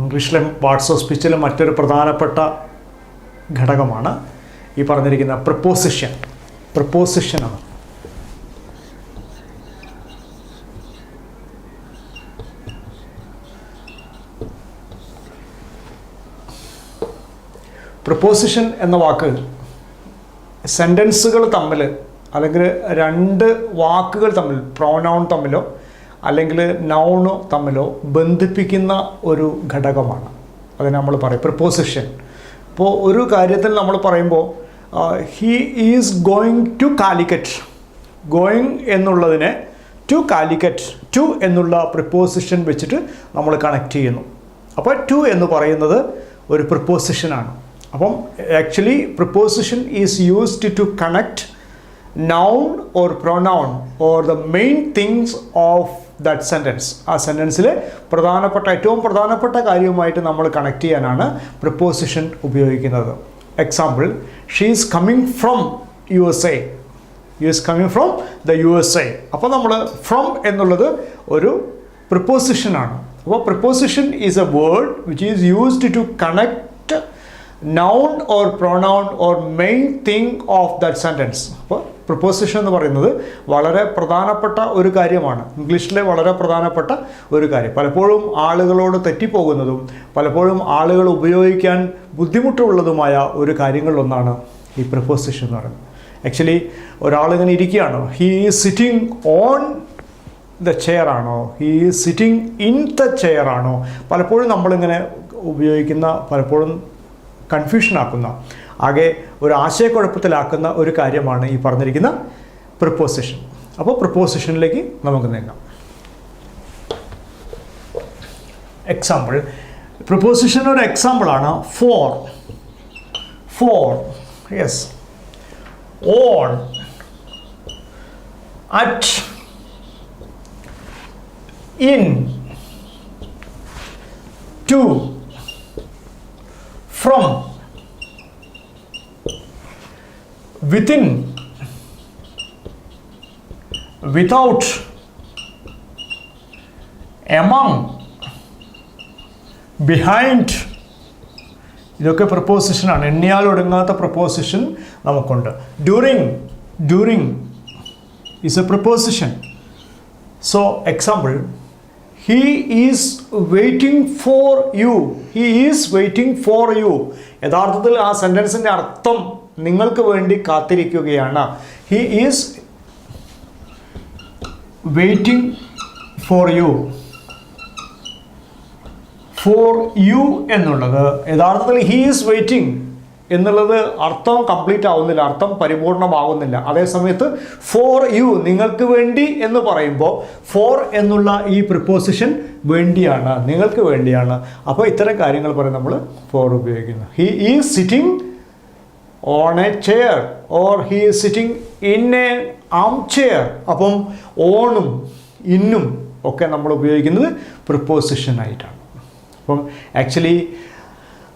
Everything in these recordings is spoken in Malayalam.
ഇംഗ്ലീഷിലെ പാർട്സ് ഓഫ് സ്പീച്ചിലെ മറ്റൊരു പ്രധാനപ്പെട്ട ഘടകമാണ് ഈ പറഞ്ഞിരിക്കുന്ന പ്രിപ്പോസിഷൻ. പ്രിപ്പോസിഷനാണ്. പ്രിപ്പോസിഷൻ എന്ന വാക്ക് സെൻറ്റൻസുകൾ തമ്മിൽ അല്ലെങ്കിൽ രണ്ട് വാക്കുകൾ തമ്മിൽ, പ്രോനൗൺ തമ്മിലോ അല്ലെങ്കിൽ നൗണോ തമ്മിലോ ബന്ധിപ്പിക്കുന്ന ഒരു ഘടകമാണ്. അതിന് നമ്മൾ പറയും പ്രിപ്പോസിഷൻ. ഇപ്പോൾ ഒരു കാര്യത്തിൽ നമ്മൾ പറയുമ്പോൾ he is going to Calicut, going എന്നുള്ളതിനെ ടു കാലിക്കറ്റ്, ടു എന്നുള്ള പ്രിപ്പോസിഷൻ വെച്ചിട്ട് നമ്മൾ കണക്ട് ചെയ്യുന്നു. അപ്പോൾ ടു എന്ന് പറയുന്നത് ഒരു പ്രിപ്പോസിഷനാണ്. അപ്പം actually preposition is used to connect noun or pronoun or the main things of that sentence. ആ സെൻറ്റൻസിലെ ഏറ്റവും പ്രധാനപ്പെട്ട കാര്യവുമായിട്ട് നമ്മൾ കണക്ട് ചെയ്യാനാണ് പ്രിപ്പോസിഷൻ ഉപയോഗിക്കുന്നത്. Example, she is coming from USA. Is coming from the USA. അപ്പോൾ നമ്മൾ ഫ്രം എന്നുള്ളത് ഒരു പ്രിപ്പോസിഷനാണ്. അപ്പോൾ preposition is a word which is used to connect noun or pronoun or main thing of that sentence. അപ്പോൾ പ്രിപ്പോസിഷൻ എന്ന് പറയുന്നത് വളരെ പ്രധാനപ്പെട്ട ഒരു കാര്യമാണ്, ഇംഗ്ലീഷിലെ വളരെ പ്രധാനപ്പെട്ട ഒരു കാര്യം. പലപ്പോഴും ആളുകളോട് തെറ്റിപ്പോകുന്നതും പലപ്പോഴും ആളുകൾ ഉപയോഗിക്കാൻ ബുദ്ധിമുട്ടുള്ളതുമായ ഒരു കാര്യങ്ങളിലൊന്നാണ് ഈ പ്രിപ്പോസിഷൻ എന്ന് പറയുന്നത്. ആക്ച്വലി ഒരാളിങ്ങനെ ഇരിക്കുകയാണോ, he is sitting on the chair ആണോ, he is sitting in the chair ആണോ, പലപ്പോഴും നമ്മളിങ്ങനെ ഉപയോഗിക്കുന്ന, പലപ്പോഴും കൺഫ്യൂഷനാക്കുന്ന, ആകെ ഒരു ആശയക്കുഴപ്പത്തിലാക്കുന്ന ഒരു കാര്യമാണ് ഈ പറഞ്ഞിരിക്കുന്ന പ്രിപ്പോസിഷൻ. അപ്പോൾ പ്രിപ്പോസിഷനിലേക്ക് നമുക്ക് നീങ്ങാം. എക്സാമ്പിൾ, പ്രിപ്പോസിഷൻ ഒരു എക്സാമ്പിളാണ് for. For, yes. On, at, in, to, from, within, without, among, behind. ഇതൊക്കെ പ്രിപ്പോസിഷനാണ്. എണ്ണിയാൽ ഒടുങ്ങാത്ത പ്രിപ്പോസിഷൻ നമുക്കുണ്ട്. During is a preposition. So example, he is waiting for you. He is waiting for you. യഥാർത്ഥത്തിൽ ആ സെൻറ്റൻസിൻ്റെ അർത്ഥം നിങ്ങൾക്ക് വേണ്ടി കാത്തിരിക്കുകയാണ്. He is waiting for you. For you എന്നുള്ളത് യഥാർത്ഥത്തിൽ he is waiting എന്നുള്ളത് അർത്ഥം കംപ്ലീറ്റ് ആവുന്നില്ല, അർത്ഥം പരിപൂർണമാകുന്നില്ല. അതേസമയത്ത് ഫോർ യു, നിങ്ങൾക്ക് വേണ്ടി എന്ന് പറയുമ്പോൾ ഫോർ എന്നുള്ള ഈ പ്രിപ്പോസിഷൻ വേണ്ടിയാണ്, നിങ്ങൾക്ക് വേണ്ടിയാണ്. അപ്പോൾ ഇത്തരം കാര്യങ്ങൾ പറയും നമ്മൾ ഫോർ ഉപയോഗിക്കുന്നു. He is sitting on a chair or he is sitting in a arm chair. അപ്പം ഓണും ഇന്നും ഒക്കെ നമ്മൾ ഉപയോഗിക്കുന്നത് പ്രിപ്പോസിഷനായിട്ടാണ്. അപ്പം actually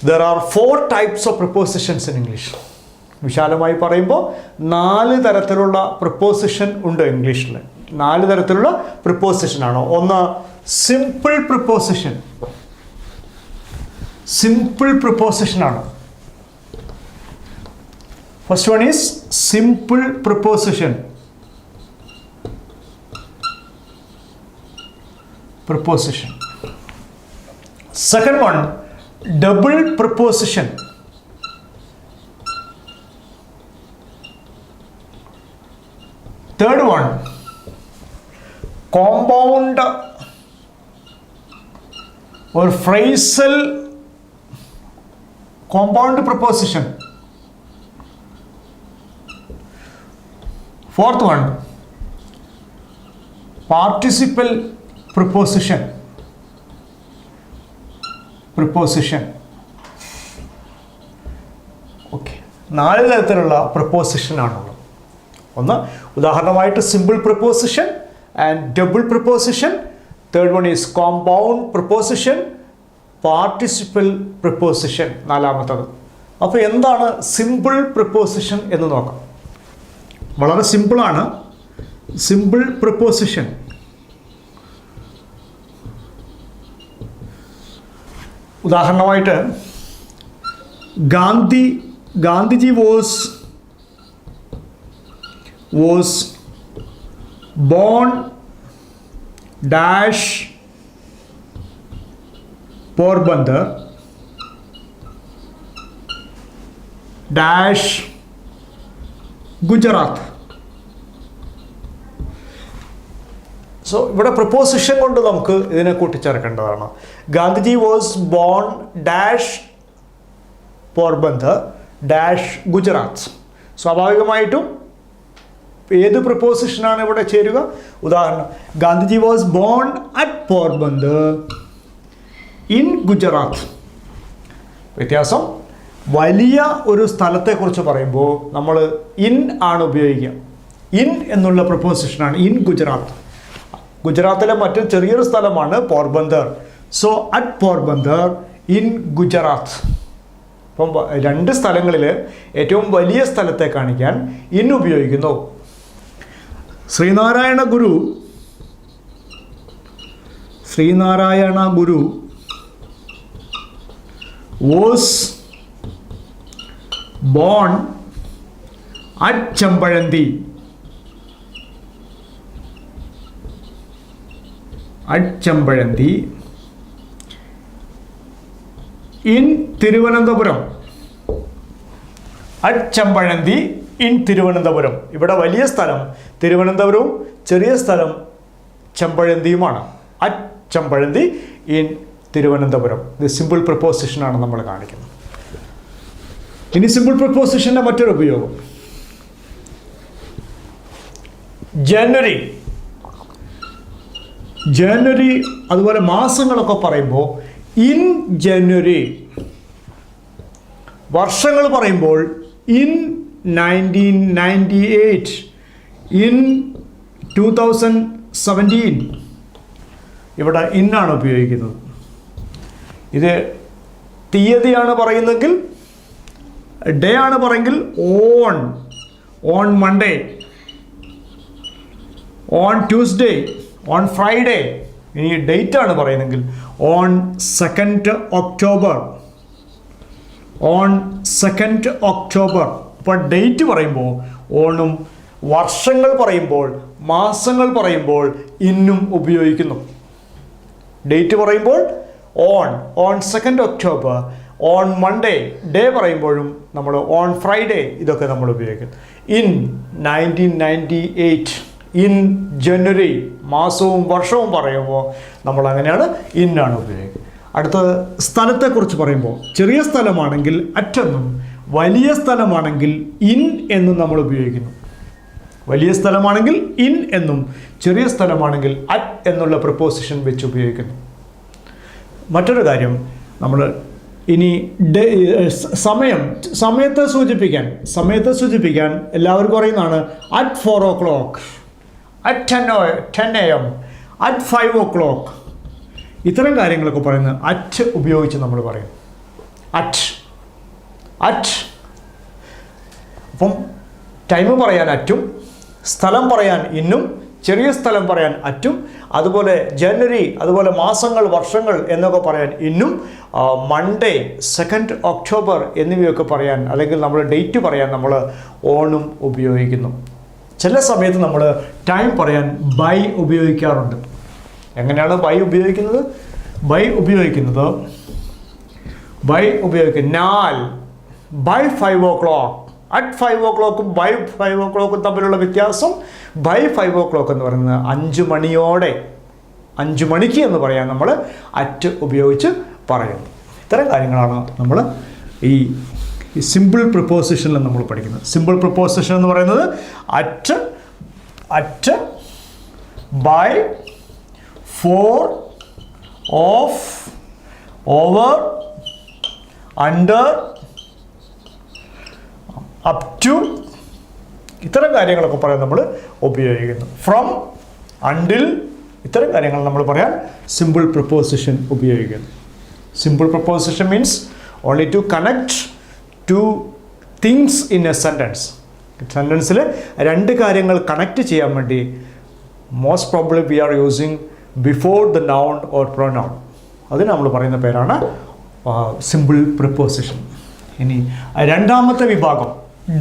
there are 4 types of prepositions in English. വിശാലമായി പറയുമ്പോൾ 4 തരത്തിലുള്ള പ്രിപ്പോസിഷൻ ഉണ്ട് ഇംഗ്ലീഷിൽ. 4 തരത്തിലുള്ള പ്രിപ്പോസിഷനാണ്. ഒന്ന് സിമ്പിൾ പ്രിപ്പോസിഷൻ. സിമ്പിൾ പ്രിപ്പോസിഷനാണ്. First one is simple preposition. Preposition. Second one double preposition. Third one, compound or phrasal compound preposition. Fourth one, participle preposition. Preposition. Okay, 4 തരത്തിലുള്ള പ്രിപ്പോസിഷനാണുള്ളത്. ഒന്ന് ഉദാഹരണമായിട്ട് simple preposition and double preposition. Third one is compound preposition, participle preposition നാലാമത്തത്. അപ്പോൾ എന്താണ് സിമ്പിൾ പ്രിപ്പോസിഷൻ എന്ന് നോക്കാം. വളരെ സിമ്പിളാണ് സിമ്പിൾ പ്രിപ്പോസിഷൻ. ഉദാഹരണമായിട്ട് Gandhiji was born dash Porbandar dash Gujarat. So ഇവിടെ പ്രിപ്പോസിഷൻ കൊണ്ട് നമുക്ക് ഇതിനെ കൂട്ടിച്ചേർക്കേണ്ടതാണ്. Gandhiji was born dash Porbandar dash Gujarat. സ്വാഭാവികമായിട്ടും ഏത് പ്രിപ്പോസിഷനാണ് ഇവിടെ ചേരുക? ഉദാഹരണം, Gandhiji was born at Porbandar in Gujarat. വ്യത്യാസം, വലിയ ഒരു സ്ഥലത്തെക്കുറിച്ച് പറയുമ്പോൾ നമ്മൾ ഇൻ ആണ് ഉപയോഗിക്കുക. ഇൻ എന്നുള്ള പ്രിപ്പോസിഷനാണ് ഇൻ ഗുജറാത്ത്. ഗുജറാത്തിലെ മറ്റൊരു ചെറിയൊരു സ്ഥലമാണ് Porbandar. So at Porbandar in Gujarat. അപ്പം രണ്ട് സ്ഥലങ്ങളിൽ ഏറ്റവും വലിയ സ്ഥലത്തെ കാണിക്കാൻ ഇൻ ഉപയോഗിക്കുന്നു. ശ്രീനാരായണ ഗുരു was born at Chambaranti in Thiruvananthapuram. At Chambaranti in Thiruvananthapuram. ഇവിടെ വലിയ സ്ഥലം തിരുവനന്തപുരവും ചെറിയ സ്ഥലം ചെമ്പഴന്തിയുമാണ്. At Chempazhanthi in Thiruvananthapuram. ഇത് സിമ്പിൾ പ്രിപ്പോസിഷനാണ് നമ്മൾ കാണിക്കുന്നത്. ഇനി സിമ്പിൾ പ്രിപ്പോസിഷൻ്റെ മറ്റൊരു ഉപയോഗം, ജനുവരി അതുപോലെ മാസങ്ങളൊക്കെ പറയുമ്പോൾ ഇൻ ജനുവരി. വർഷങ്ങൾ പറയുമ്പോൾ ഇൻ 1998, ഇൻ 2017. ഇവിടെ ഇന്നാണ് ഉപയോഗിക്കുന്നത്. ഇത് തീയതിയാണ് പറയുന്നതെങ്കിൽ, ഡേ ആണ് പറയുമെങ്കിൽ on Monday, on Tuesday, on Friday. ഇനി ഡേറ്റ് ആണ് പറയുന്നതെങ്കിൽ on 2nd October, on 2nd October. അപ്പോൾ ഡേറ്റ് പറയുമ്പോൾ ഓണും, വർഷങ്ങൾ പറയുമ്പോൾ, മാസങ്ങൾ പറയുമ്പോൾ ഇന്നും ഉപയോഗിക്കുന്നു. ഡേറ്റ് പറയുമ്പോൾ on 2nd October, on Monday. Day പറയുമ്പോഴും നമ്മൾ ഓൺ ഫ്രൈഡേ. ഇതൊക്കെ നമ്മൾ ഉപയോഗിക്കുന്നു. ഇൻ 1998, ഇൻ ജനുവരി. മാസവും വർഷവും പറയുമ്പോൾ നമ്മൾ അങ്ങനെയാണ് ഇന്നാണ് ഉപയോഗിക്കുന്നത്. അടുത്തത് സ്ഥലത്തെക്കുറിച്ച് പറയുമ്പോൾ ചെറിയ സ്ഥലമാണെങ്കിൽ അറ്റെന്നും വലിയ സ്ഥലമാണെങ്കിൽ ഇൻ എന്നും നമ്മൾ ഉപയോഗിക്കുന്നു. വലിയ സ്ഥലമാണെങ്കിൽ ഇൻ എന്നും ചെറിയ സ്ഥലമാണെങ്കിൽ അറ്റ് എന്നുള്ള പ്രിപ്പോസിഷൻ വെച്ച് ഉപയോഗിക്കുന്നു. മറ്റൊരു കാര്യം, നമ്മൾ ഇനി സമയത്തെ സൂചിപ്പിക്കാൻ എല്ലാവർക്കും അറിയുന്നതാണ് at 4 o'clock, at 10 AM, at 5 o'clock. ഇത്തരം കാര്യങ്ങളൊക്കെ പറയുന്നത് അറ്റ് ഉപയോഗിച്ച് നമ്മൾ പറയും. അറ്റ്. അപ്പം ടൈം പറയാൻ അറ്റും, സ്ഥലം പറയാൻ ഇന്നും, ചെറിയ സ്ഥലം പറയാൻ അറ്റും, അതുപോലെ ജനുവരി, അതുപോലെ മാസങ്ങൾ, വർഷങ്ങൾ എന്നൊക്കെ പറയാൻ ഇന്നും, മൺഡേ, 2nd October എന്നിവയൊക്കെ പറയാൻ, അല്ലെങ്കിൽ നമ്മൾ ഡേറ്റ് പറയാൻ നമ്മൾ ഓണും ഉപയോഗിക്കുന്നു. ചില സമയത്ത് നമ്മൾ ടൈം പറയാൻ ബൈ ഉപയോഗിക്കാറുണ്ട്. എങ്ങനെയാണ് ബൈ ഉപയോഗിക്കുന്നത്? ബൈ ഉപയോഗിക്കുന്നത് നാൽ, by 5 o'clock. At 5 o'clock by 5 o'clock തമ്മിലുള്ള വ്യത്യാസം, ബൈ 5 o'clock എന്ന് പറയുന്നത് 5 മണിയോടെ, 5 മണിക്ക് എന്ന് പറയാൻ നമ്മൾ അറ്റ് ഉപയോഗിച്ച് പറയുന്നു. ഇത്തരം കാര്യങ്ങളാണ് നമ്മൾ ഈ സിമ്പിൾ പ്രിപ്പോസിഷനിൽ നമ്മൾ പഠിക്കുന്നത്. സിമ്പിൾ പ്രിപ്പോസിഷൻ എന്ന് പറയുന്നത് at, by, for, of, over, under, up to. ഇത്തരം കാര്യങ്ങളൊക്കെ പറയാൻ നമ്മൾ ഉപയോഗിക്കുന്നു. From, until. ഇത്തരം കാര്യങ്ങൾ നമ്മൾ പറയാൻ സിമ്പിൾ പ്രിപ്പോസിഷൻ ഉപയോഗിക്കുന്നു. Simple preposition means only to connect two things in a sentence. സെൻറ്റൻസിൽ രണ്ട് കാര്യങ്ങൾ കണക്ട് ചെയ്യാൻ വേണ്ടി most probably we are using before the noun or pronoun. അതിന് നമ്മൾ പറയുന്ന പേരാണ് സിമ്പിൾ പ്രിപ്പോസിഷൻ. ഇനി രണ്ടാമത്തെ വിഭാഗം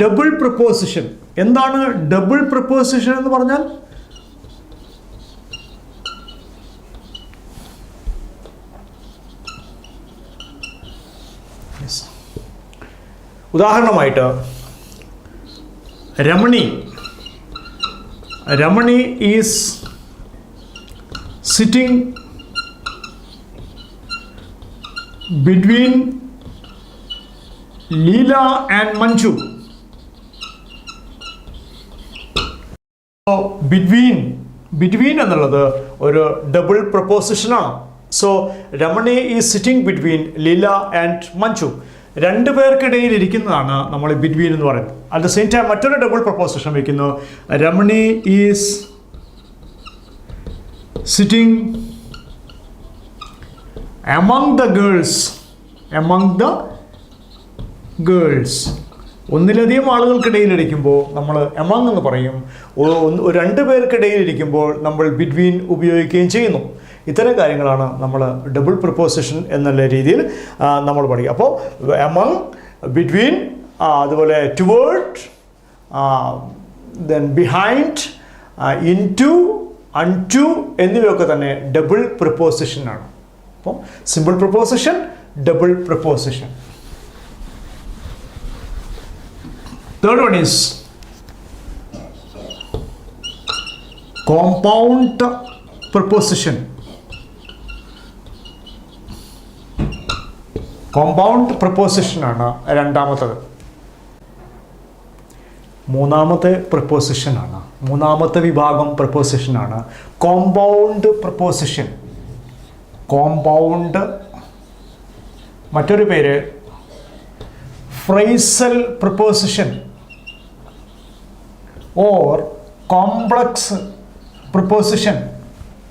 ഡബിൾ പ്രിപ്പോസിഷൻ. എന്താണ് ഡബിൾ പ്രിപ്പോസിഷൻ എന്ന് പറഞ്ഞാൽ? ഉദാഹരണമായിട്ട് Ramani is sitting between Leela and Manju. Between എന്നുള്ളത് ഒരു ഡബിൾ പ്രപ്പോസിഷനാണ്. So Ramani is sitting between Leela and Manju. രണ്ട് പേർക്കിടയിൽ ഇരിക്കുന്നതാണ് നമ്മൾ ബിറ്റ്വീൻ എന്ന് പറയുന്നത്. അറ്റ് ദ സെയിം ടൈം മറ്റൊരു ഡബിൾ പ്രപ്പോസിഷൻ വയ്ക്കുന്നു. Ramani is sitting among the girls. ഒന്നിലധികം ആളുകൾക്കിടയിൽ ഇരിക്കുമ്പോൾ നമ്മൾ among എന്ന് പറയും. രണ്ട് പേർക്കിടയിൽ ഇരിക്കുമ്പോൾ നമ്മൾ ബിറ്റ്വീൻ ഉപയോഗിക്കുകയും ചെയ്യുന്നു. ഇത്തരം കാര്യങ്ങളാണ് നമ്മൾ ഡബിൾ പ്രിപ്പോസിഷൻ എന്നുള്ള രീതിയിൽ നമ്മൾ പഠിക്കുക. അപ്പോൾ among, between, അതുപോലെ toward, then behind, into, unto എന്നിവയൊക്കെ തന്നെ ഡബിൾ പ്രിപ്പോസിഷനാണ്. അപ്പോൾ simple preposition, double preposition. Third one is compound preposition. Compound പ്രിപ്പോസിഷനാണ് രണ്ടാമത്തത്. മൂന്നാമത്തെ പ്രിപ്പോസിഷനാണ്, മൂന്നാമത്തെ വിഭാഗം പ്രിപ്പോസിഷനാണ് കോമ്പൗണ്ട് പ്രിപ്പോസിഷൻ. കോമ്പൗണ്ട്, മറ്റൊരു പേര് phrasal preposition or complex preposition.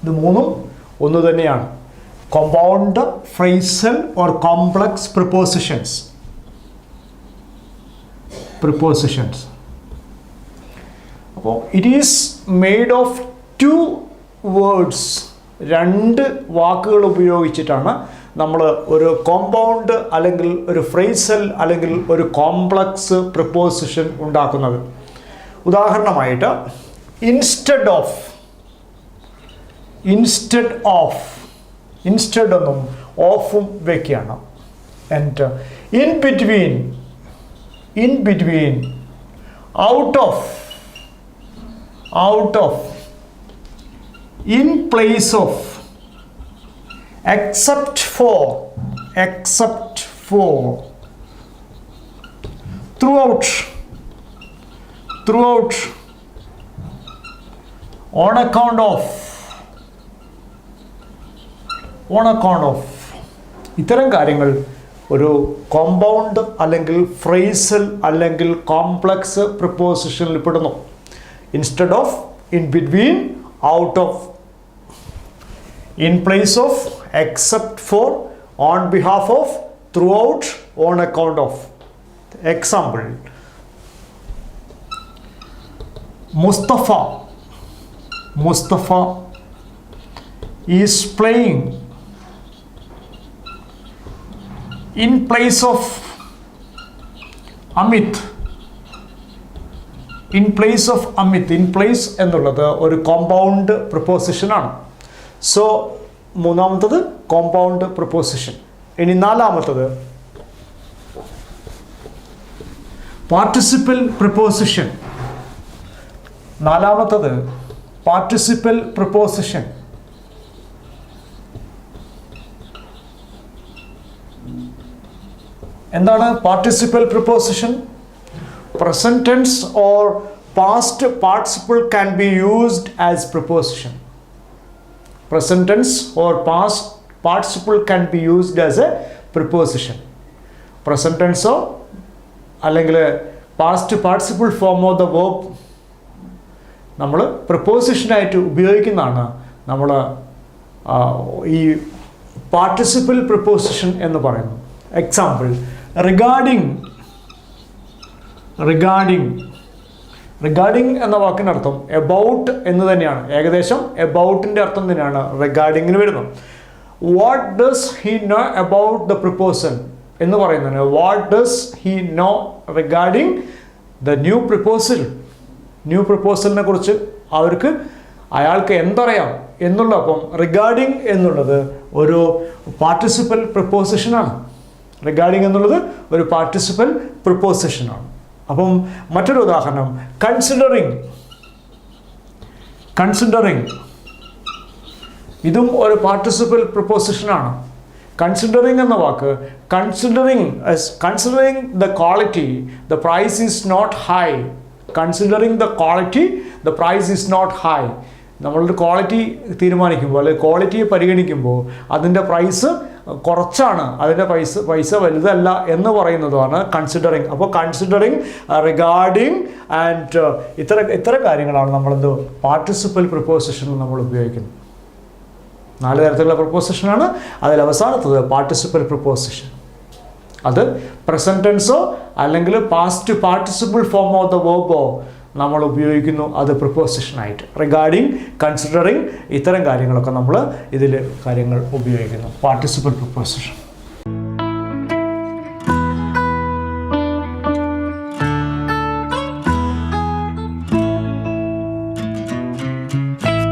ഇത് മൂന്നും ഒന്ന് തന്നെയാണ്. Compound, phrasal or complex prepositions. അപ്പോൾ it is made of two words. രണ്ട് വാക്കുകൾ ഉപയോഗിച്ചിട്ടാണ് നമ്മൾ ഒരു കോമ്പൗണ്ട് അല്ലെങ്കിൽ ഒരു ഫ്രേസൽ അല്ലെങ്കിൽ ഒരു കോംപ്ലക്സ് പ്രിപ്പോസിഷൻ ഉണ്ടാക്കുന്നത്. ഉദാഹരണമായിട്ട് ഇൻസ്റ്റെഡ് എന്നും ഓഫും വയ്ക്കുകയാണ്. And in between, out of, in place of, except for, throughout, on account of. ഇത്തരം കാര്യങ്ങൾ ഒരു കോമ്പൗണ്ട് അല്ലെങ്കിൽ ഫ്രേസൽ അല്ലെങ്കിൽ കോംപ്ലക്സ് പ്രിപ്പോസിഷനിൽ പെടുന്നു. Instead of, in between, out of, in place of, except for, on behalf of, throughout, on account of. Example: Mustafa is playing in place of Amit. In place എന്നുള്ളത് ഒരു കോമ്പൗണ്ട് പ്രിപ്പോസിഷനാണ്. സോ മൂന്നാമത്തത് കോമ്പൗണ്ട് പ്രിപ്പോസിഷൻ. ഇനി നാലാമത്തത് പാർട്ടിസിപ്പൽ പ്രിപ്പോസിഷൻ. എന്താണ് participle preposition? Present tense or past participle can be used as preposition. Present tense or past participle can be used as a preposition. Present tense or അല്ലെങ്കിൽ past participle form of the verb നമ്മൾ preposition-ആയിട്ട് ഉപയോഗിക്കുന്നതാണ് നമ്മൾ ഈ participle preposition എന്ന് പറയുന്നത്. Example: റിഗാർഡിങ് എന്ന വാക്കിൻ്റെ അർത്ഥം എബൌട്ട് എന്ന് തന്നെയാണ്. ഏകദേശം എബൌട്ടിൻ്റെ അർത്ഥം തന്നെയാണ് റിഗാർഡിങ്ങിന് വരുന്നത്. What does he know about the proposal എന്ന് പറയുന്നത്. What does he know regarding the new proposal. New പ്രിപ്പോസലിനെ കുറിച്ച് അയാൾക്ക് എന്തറിയാം എന്നുള്ള. അപ്പം റിഗാർഡിങ് എന്നുള്ളത് ഒരു പാർട്ടിസിപ്പൽ പ്രിപ്പോസിഷനാണ്. റിഗാർഡിങ് എന്നുള്ളത് ഒരു പാർട്ടിസിപ്പൽ പ്രിപ്പോസിഷനാണ്. അപ്പം മറ്റൊരു ഉദാഹരണം, കൺസിഡറിങ്. കൺസിഡറിങ് ഇതും ഒരു പാർട്ടിസിപ്പൽ പ്രിപ്പോസിഷനാണ്. കൺസിഡറിങ് എന്ന വാക്ക്, considering the quality the price is not high. Considering the quality the price is not high. നമ്മളൊരു ക്വാളിറ്റി തീരുമാനിക്കുമ്പോൾ അല്ലെങ്കിൽ ക്വാളിറ്റിയെ പരിഗണിക്കുമ്പോൾ അതിൻ്റെ പ്രൈസ് കുറച്ചാണ്, അതിൻ്റെ പൈസ വലുതല്ല എന്ന് പറയുന്നതാണ് കൺസിഡറിങ്. അപ്പോൾ കൺസിഡറിങ്, റിഗാർഡിങ് ആൻഡ് ഇത്തരം കാര്യങ്ങളാണ് നമ്മളെന്ത് പാർട്ടിസിപ്പൽ പ്രിപ്പോസിഷനിൽ നമ്മൾ ഉപയോഗിക്കുന്നത്. 4 തരത്തിലുള്ള പ്രിപ്പോസിഷനാണ്. അതിൽ അവസാനത്തത് പാർട്ടിസിപ്പൽ പ്രിപ്പോസിഷൻ. അത് പ്രസൻറ്റ് ടെൻസോ അല്ലെങ്കിൽ past participle form of the വേർബോ നമ്മൾ ഉപയോഗിക്കുന്നു. അത് പ്രിപ്പോസിഷനായിട്ട്. റിഗാർഡിങ്, കൺസിഡറിങ് ഇത്തരം കാര്യങ്ങളൊക്കെ നമ്മൾ ഇതിൽ കാര്യങ്ങൾ ഉപയോഗിക്കുന്നു. Participle preposition.